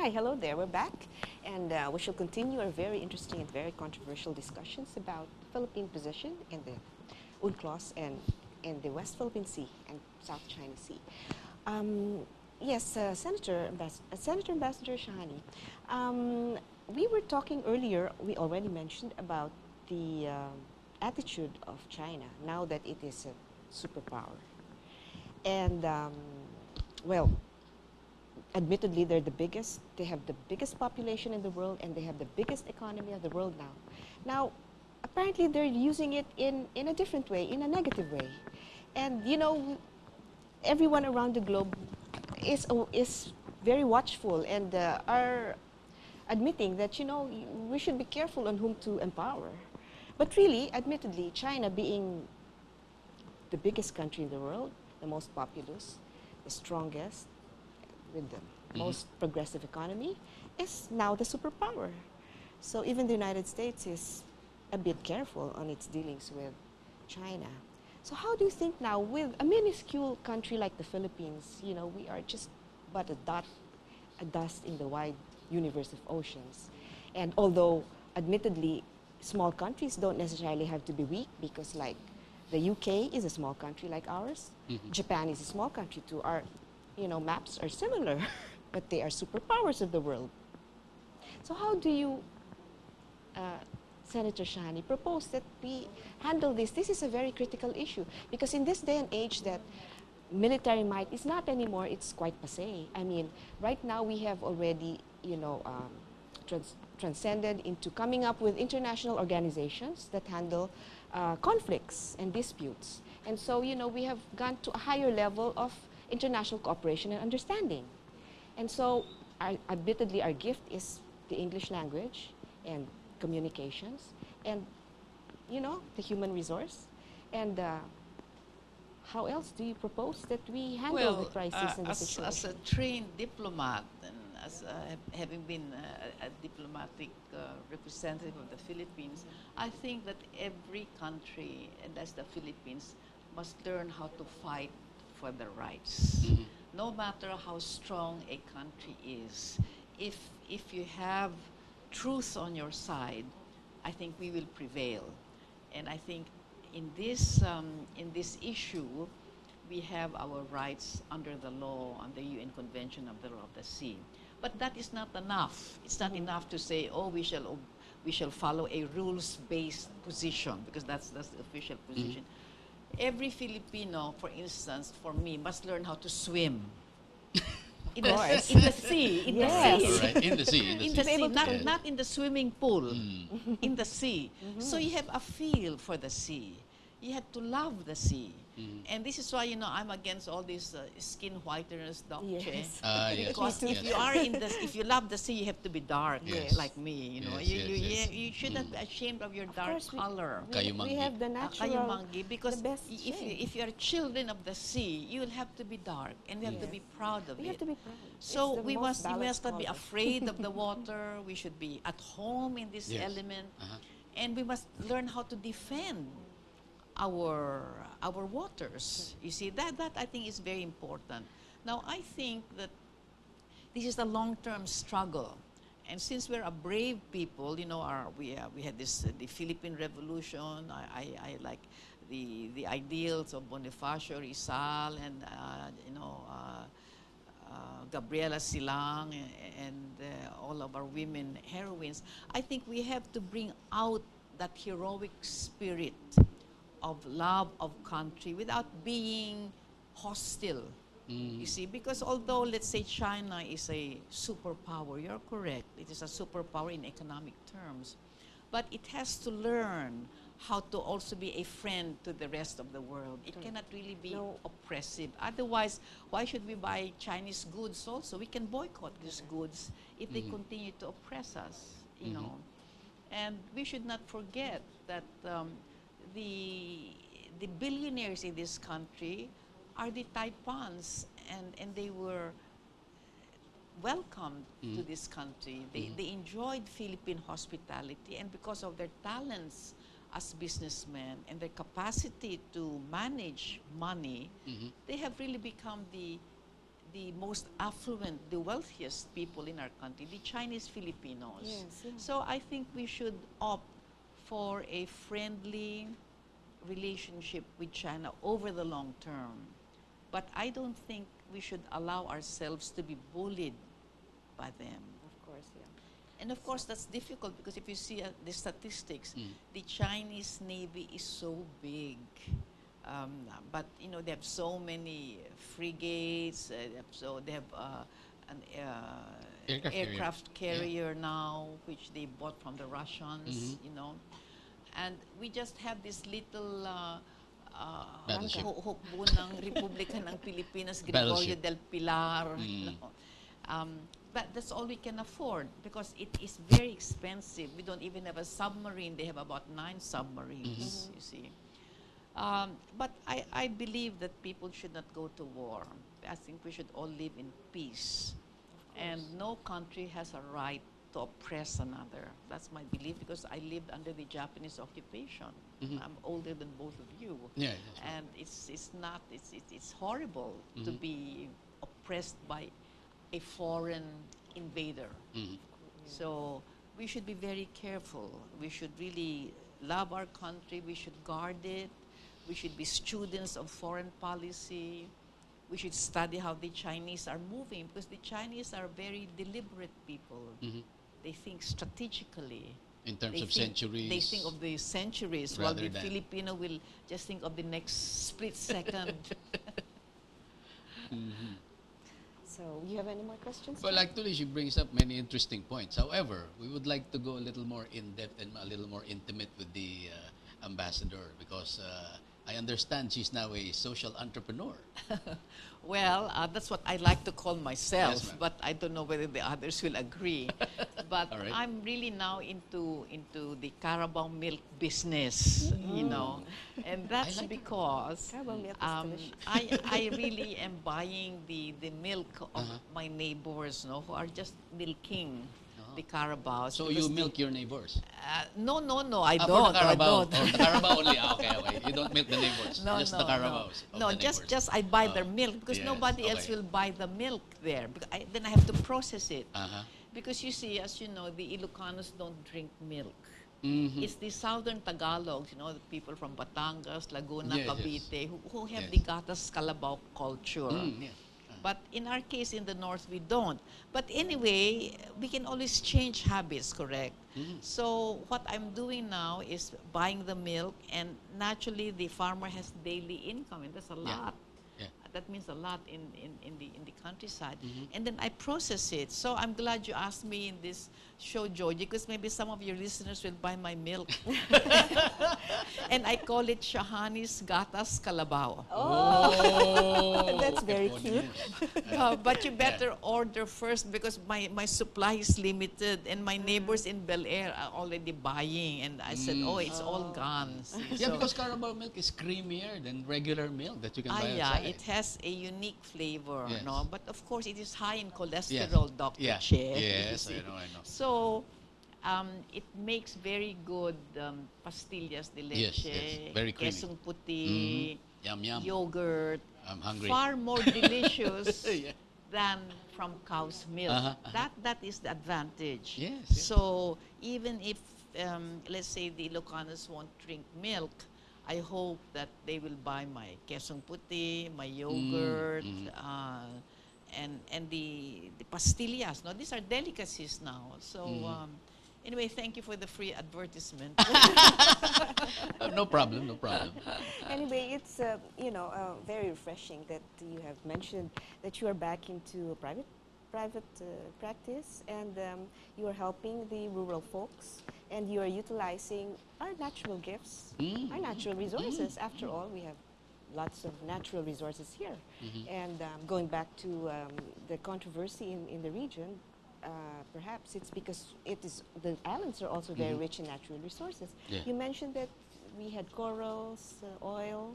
Hi, hello there. We're back, and we shall continue our very interesting and very controversial discussions about Philippine position in the UNCLOS and in the West Philippine Sea and South China Sea. Yes, Senator Ambassador Shahani, we were talking earlier, we already mentioned about the attitude of China now that it is a superpower. And, well, admittedly, they're the biggest. They have the biggest population in the world, and they have the biggest economy of the world now. Now, apparently, they're using it in a different way, in a negative way. And, you know, everyone around the globe is very watchful and are admitting that, you know, we should be careful on whom to empower. But really, admittedly, China being the biggest country in the world, the most populous, the strongest, with the most progressive economy, is now the superpower. So even the United States is a bit careful on its dealings with China. So how do you think now, with a minuscule country like the Philippines, you know, we are just but a dust in the wide universe of oceans. And although, admittedly, small countries don't necessarily have to be weak, because like the UK is a small country like ours, Japan is a small country too. Our, you know, maps are similar, but they are superpowers of the world. So how do you, Senator Shahani, propose that we handle this? This is a very critical issue, because in this day and age that military might is not anymore, it's quite passé. I mean, right now we have already, you know, transcended into coming up with international organizations that handle conflicts and disputes. And so, you know, we have gone to a higher level of international cooperation and understanding. And so, admittedly, our gift is the English language and communications and, you know, the human resource. And how else do you propose that we handle the crisis and the situation? As a trained diplomat and as having been a diplomatic representative of the Philippines, I think that every country, and that's the Philippines, must learn how to fight for their rights. No matter how strong a country is, if you have truth on your side, I think we will prevail. And I think in this issue, we have our rights under the law, under the UN Convention of the Law of the Sea. But that is not enough. It's not enough to say, oh, we shall follow a rules-based position, because that's the official position. Every Filipino, for instance, for me, must learn how to swim. In the sea, in the sea. Right. In the sea. In the sea, not in the swimming pool, in the sea. So you have a feel for the sea. You have to love the sea. And this is why, you know, I'm against all these skin whiteners doctrine. Because if you are if you love the sea, you have to be dark, like me. You know, you shouldn't be ashamed of your dark color. We have the natural, because the best if you are children of the sea, you will have to be dark, and you have to be proud of it. We have to be proud. So we must not be afraid of the water. We should be at home in this element, and we must learn how to defend our waters. You see, that I think is very important. Now, I think that this is a long-term struggle, and since we're a brave people, you know, we had this the Philippine Revolution. I like the ideals of Bonifacio Rizal and you know, Gabriela Silang and all of our women heroines. I think we have to bring out that heroic spirit of love of country without being hostile. You see, because although, let's say, China is a superpower, you're correct, it is a superpower in economic terms, but it has to learn how to also be a friend to the rest of the world. It cannot really be oppressive. Otherwise, why should we buy Chinese goods also? We can boycott these goods if they continue to oppress us, you know. And we should not forget that the billionaires in this country are the Taipans, and they were welcomed to this country. They enjoyed Philippine hospitality, and because of their talents as businessmen and their capacity to manage money, they have really become the the most affluent, the wealthiest people in our country, the Chinese Filipinos. Yes, yeah. So I think we should opt for a friendly relationship with China over the long term. But I don't think we should allow ourselves to be bullied by them. Of course, yeah. And of course, that's difficult because if you see the statistics, Mm. the Chinese Navy is so big. But they have so many frigates. They have an aircraft carrier now, which they bought from the Russians. Mhm. And we just have this little Battleship. hukbo ng Republika ng Pilipinas, Gregorio Battleship. del Pilar. Mm. But that's all we can afford because it is very expensive. We don't even have a submarine. They have about 9 submarines, you see. But I believe that people should not go to war. I think we should all live in peace. And no country has a right to oppress another. That's my belief because I lived under the Japanese occupation. I'm older than both of you. Yeah, that's right. And it's horrible to be oppressed by a foreign invader. So we should be very careful. We should really love our country. We should guard it. We should be students of foreign policy. We should study how the Chinese are moving because the Chinese are very deliberate people. They think strategically. In terms They of think- centuries. They think of the centuries, while rather the than- Filipino will just think of the next split second. So, you have any more questions? Well, Ken? actually, she brings up many interesting points. However, we would like to go a little more in-depth and a little more intimate with the ambassador because I understand she's now a social entrepreneur. Well, that's what I like to call myself, Yes, ma'am. but I don't know whether the others will agree. But All right. I'm really now into the Carabao milk business, and that's like it. because Carabao milk is delicious. I really am buying the milk of my neighbors, who are just milking the Carabaos. So because you milk your neighbors? No, I For don't. the I Carabao. don't. Oh, the Carabao only. Okay. You don't milk the neighbors. Just the Carabaos. of No, the just neighbors. I buy their milk because Yes, nobody else okay. will buy the milk there. Then I have to process it. Uh-huh. Because you see, as you know, the Ilocanos don't drink milk. Mhm. It's the southern Tagalogs, the people from Batangas, Laguna, Yes, Cavite, who have Yes. the gatas Calabao culture. Yeah. But in our case, in the north, we don't. But anyway, we can always change habits, correct? So what I'm doing now is buying the milk, and naturally the farmer has daily income, and that's a Yeah. lot. Yeah. That means a lot in the countryside. And then I process it. So I'm glad you asked me in this show, Georgie, because maybe some of your listeners will buy my milk. And I call it Shahani's Gatas Calabao. Oh, That's very cute. But you better order first because my supply is limited, and my neighbors in Bel Air are already buying. And I said, oh, it's all gone. See, Yeah, so- because Carabao milk is creamier than regular milk that you can buy yeah, outside. it has a unique flavor, Yes. no? But of course, it is high in Yes. cholesterol, Dr. Yeah. Che. Yes, you I see. know. So, it makes very good pastillas de leche, Yes, very creamy. quesong puti, Yum, yum. yogurt. I'm hungry. Far more delicious Yeah. than from cow's milk. That is the advantage. Yes, yes. So even if let's say the Ilocanos won't drink milk, I hope that they will buy my quesong puti, my yogurt, and the pastillas. No, these are delicacies now. So anyway, thank you for the free advertisement. No problem, no problem. Anyway, it's very refreshing that you have mentioned that you are back into private practice, and you are helping the rural folks, and you are utilizing our natural gifts, our natural resources. After all, we have lots of natural resources here. And going back to the controversy in the region, perhaps it's because the islands are also very rich in natural resources. Yeah. You mentioned that we had corals, oil,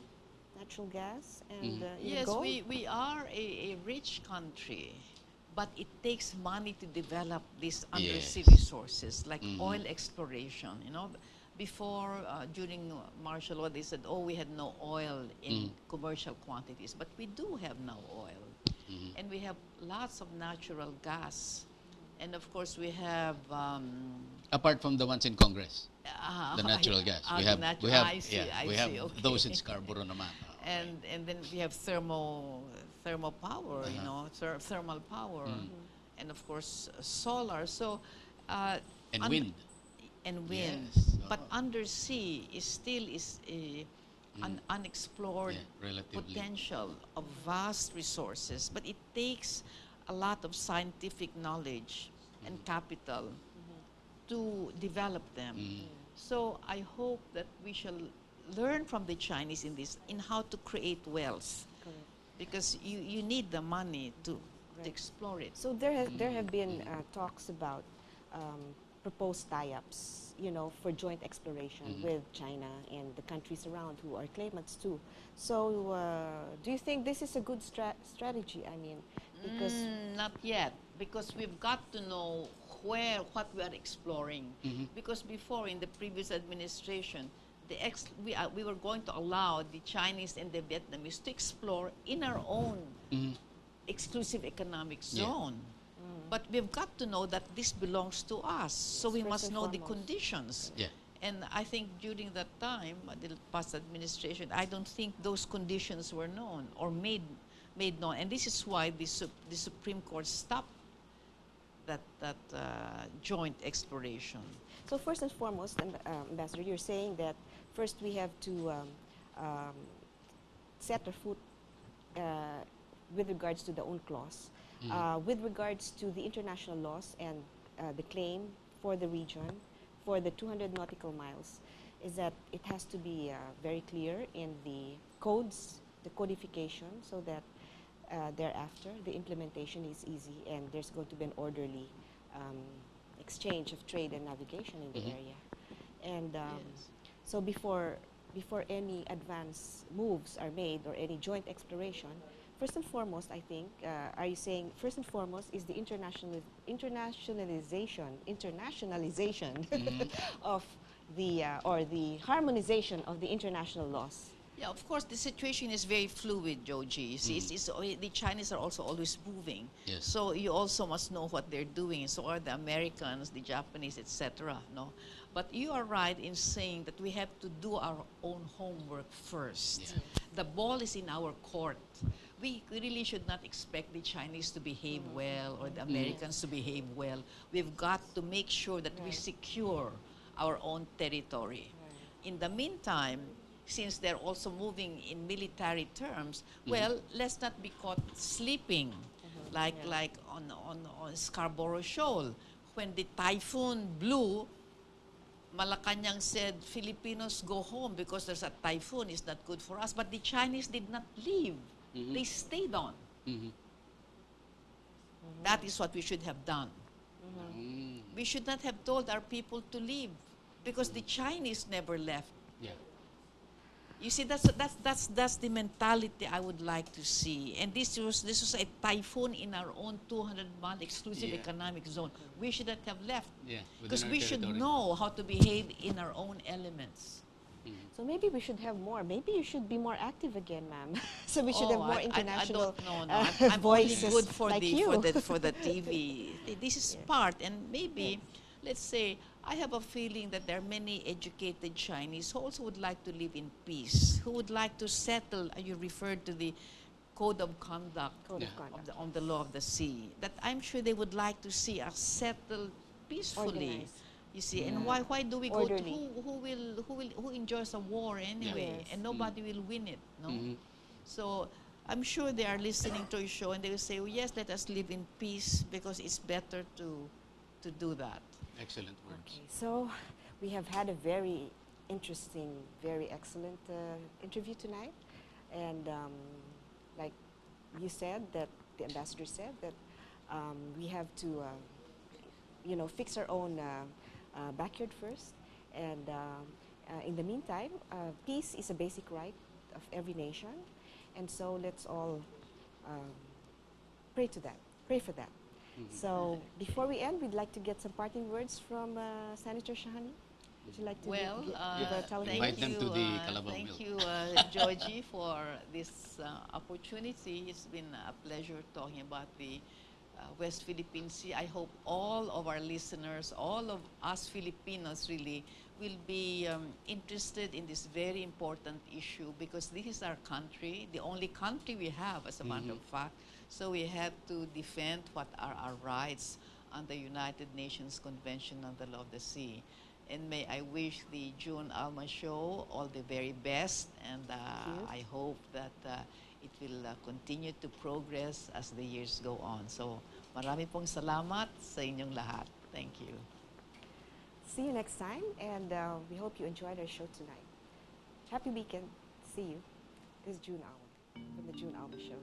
natural gas, and Yes, gold. we are a rich country, but it takes money to develop these undersea Yes. resources, like oil exploration. Before, during martial law, they said, oh, we had no oil in commercial quantities, but we do have now oil. and we have lots of natural gas. And of course, we have Apart from the ones in Congress, the natural gas. We have, I see, I we have see, okay. those in Scarborough naman. And then we have thermal power, you know, thermal power, and of course solar. So And wind. and wind. Yes, But oo. undersea is still an unexplored Yeah, relatively. potential of vast resources. But it takes a lot of scientific knowledge and capital to develop them. So I hope that we shall learn from the Chinese in this, in how to create wealth, Correct. because you need the money to Right. explore it. So there have been talks about proposed tie-ups, you know, for joint exploration with China and the countries around who are claimants too. So do you think this is a good strategy? I mean, because Not yet, because we've got to know what we are exploring. Because before, in the previous administration, we were going to allow the Chinese and the Vietnamese to explore in our own exclusive economic zone. But we've got to know that this belongs to us, so we First must and know the foremost. conditions. Yeah. And I think during that time, the past administration, I don't think those conditions were known or made known. And this is why the Supreme Court stopped that joint exploration. so first and foremost, Ambassador, you're saying that first we have to set our foot with regards to the UNCLOS, with regards to the international laws and the claim for the region, for the 200 nautical miles, is that it has to be very clear in the codes, the codification, so that thereafter the implementation is easy and there's going to be an orderly exchange of trade and navigation in the area. And Yes. so before any advance moves are made or any joint exploration, first and foremost, I think, are you saying first and foremost is the internationalization of the or the harmonization of the international laws? Yeah, of course, the situation is very fluid, Joji. You see, the Chinese are also always moving. Yes. So you also must know what they're doing. So are the Americans, the Japanese, etc. No, but you are right in saying that we have to do our own homework first. Yeah. The ball is in our court. We really should not expect the Chinese to behave well or the Americans to behave well. We've got to make sure that we Right. secure our own territory. In the meantime, since they're also moving in military terms, well, let's not be caught sleeping, like on Scarborough Shoal. When the typhoon blew, Malacanang said, Filipinos go home because there's a typhoon, it's not good for us. But the Chinese did not leave. They stayed on. That is what we should have done. We should not have told our people to leave because the Chinese never left. Yeah. You see, that's the mentality I would like to see. And this was a typhoon in our own 200-mile exclusive Yeah. economic zone. We should not have left Yeah. because within we our should territory. know how to behave in our own elements. So maybe we should have more. Maybe you should be more active again, ma'am. So we should have more international I don't know. No. I'm only voices good for like the you. for the TV. This is part, and maybe, let's say, I have a feeling that there are many educated Chinese who also would like to live in peace, who would like to settle. You referred to the code of conduct Code Yeah. of conduct. on the law of the sea. That I'm sure they would like to see us settle peacefully. Organized. You see, and why do we go to Orderly. who enjoys a war anyway, Yes. and nobody will win it, no? Mhm. So I'm sure they are listening to your show and they will say, oh, yes, let us live in peace because it's better to do that. Excellent words. Okay, so we have had a very interesting, very excellent interview tonight. And like you said, that the ambassador said, that we have to, fix our own backyard first. And in the meantime, peace is a basic right of every nation. And so let's all pray for that. So before we end, we'd like to get some parting words from Senator Shahani. Would you like to Well, give a Yeah, telephone? invite them to the Kalabaw thank Milk. you, Georgie, for this opportunity. It's been a pleasure talking about the West Philippine Sea. I hope all of our listeners, all of us Filipinos really, will be interested in this very important issue because this is our country, the only country we have, as a matter of fact. So we have to defend what are our rights under United Nations Convention on the Law of the Sea. And may I wish the June Alma Show all the very best, and you. I hope that it will continue to progress as the years go on. So marami pong salamat sa inyong lahat. Thank you. See you next time, and we hope you enjoyed our show tonight. Happy weekend. See you. This is June Alma from the June Alma Show.